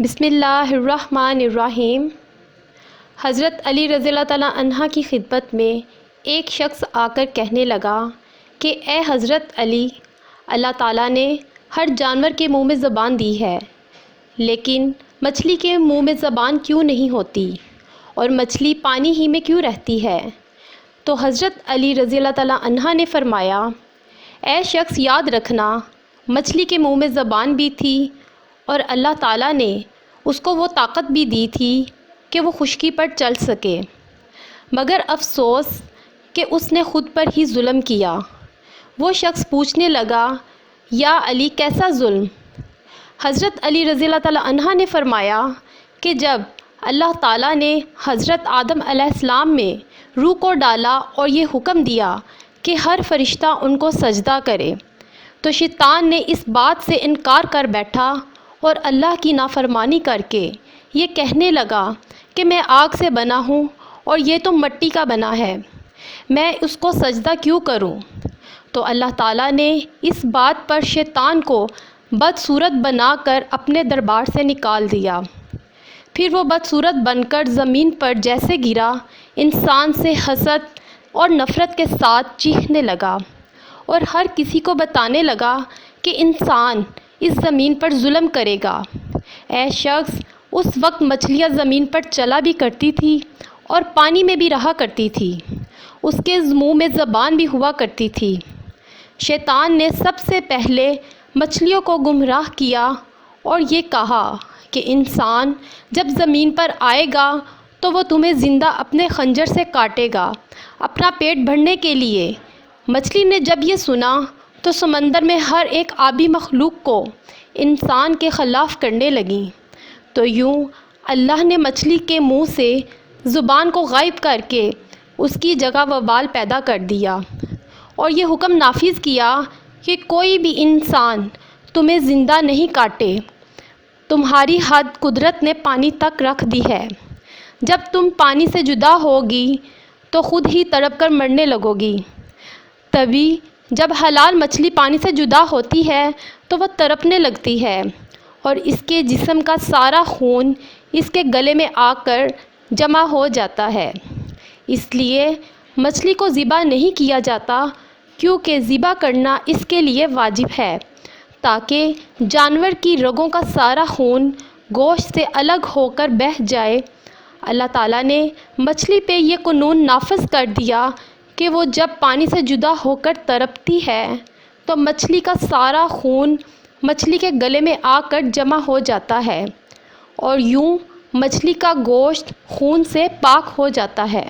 بسم اللہ الرحمن الرحیم۔ حضرت علی رضی اللہ تعالیٰ عنہ کی خدمت میں ایک شخص آ کر کہنے لگا کہ اے حضرت علی، اللہ تعالیٰ نے ہر جانور کے منہ میں زبان دی ہے، لیکن مچھلی کے منہ میں زبان کیوں نہیں ہوتی اور مچھلی پانی ہی میں کیوں رہتی ہے؟ تو حضرت علی رضی اللہ تعالیٰ عنہ نے فرمایا، اے شخص یاد رکھنا، مچھلی کے منہ میں زبان بھی تھی اور اللہ تعالیٰ نے اس کو وہ طاقت بھی دی تھی کہ وہ خشکی پر چل سکے، مگر افسوس کہ اس نے خود پر ہی ظلم کیا۔ وہ شخص پوچھنے لگا، یا علی کیسا ظلم؟ حضرت علی رضی اللہ تعالیٰ عنہ نے فرمایا کہ جب اللہ تعالیٰ نے حضرت آدم علیہ السلام میں روح کو ڈالا اور یہ حکم دیا کہ ہر فرشتہ ان کو سجدہ کرے، تو شیطان نے اس بات سے انکار کر بیٹھا اور اللہ کی نافرمانی کر کے یہ کہنے لگا کہ میں آگ سے بنا ہوں اور یہ تو مٹی کا بنا ہے، میں اس کو سجدہ کیوں کروں؟ تو اللہ تعالیٰ نے اس بات پر شیطان کو بدصورت بنا کر اپنے دربار سے نکال دیا۔ پھر وہ بدصورت بن کر زمین پر جیسے گرا، انسان سے حسد اور نفرت کے ساتھ چیخنے لگا اور ہر کسی کو بتانے لگا کہ انسان اس زمین پر ظلم کرے گا۔ اے شخص، اس وقت مچھلیاں زمین پر چلا بھی کرتی تھی اور پانی میں بھی رہا کرتی تھی، اس کے منہ میں زبان بھی ہوا کرتی تھی۔ شیطان نے سب سے پہلے مچھلیوں کو گمراہ کیا اور یہ کہا کہ انسان جب زمین پر آئے گا تو وہ تمہیں زندہ اپنے خنجر سے کاٹے گا اپنا پیٹ بھرنے کے لیے۔ مچھلی نے جب یہ سنا تو سمندر میں ہر ایک آبی مخلوق کو انسان کے خلاف کرنے لگیں، تو یوں اللہ نے مچھلی کے منہ سے زبان کو غائب کر کے اس کی جگہ وبال پیدا کر دیا اور یہ حکم نافذ کیا کہ کوئی بھی انسان تمہیں زندہ نہیں کاٹے، تمہاری حد قدرت نے پانی تک رکھ دی ہے، جب تم پانی سے جدا ہوگی تو خود ہی تڑپ کر مرنے لگو گی۔ تبھی جب حلال مچھلی پانی سے جدا ہوتی ہے تو وہ تڑپنے لگتی ہے اور اس کے جسم کا سارا خون اس کے گلے میں آ کر جمع ہو جاتا ہے۔ اس لیے مچھلی کو ذبح نہیں کیا جاتا، کیونکہ ذبح کرنا اس کے لیے واجب ہے تاکہ جانور کی رگوں کا سارا خون گوشت سے الگ ہو کر بہہ جائے۔ اللہ تعالیٰ نے مچھلی پہ یہ قانون نافذ کر دیا کہ وہ جب پانی سے جدا ہو کر تڑپتی ہے تو مچھلی کا سارا خون مچھلی کے گلے میں آ کر جمع ہو جاتا ہے اور یوں مچھلی کا گوشت خون سے پاک ہو جاتا ہے۔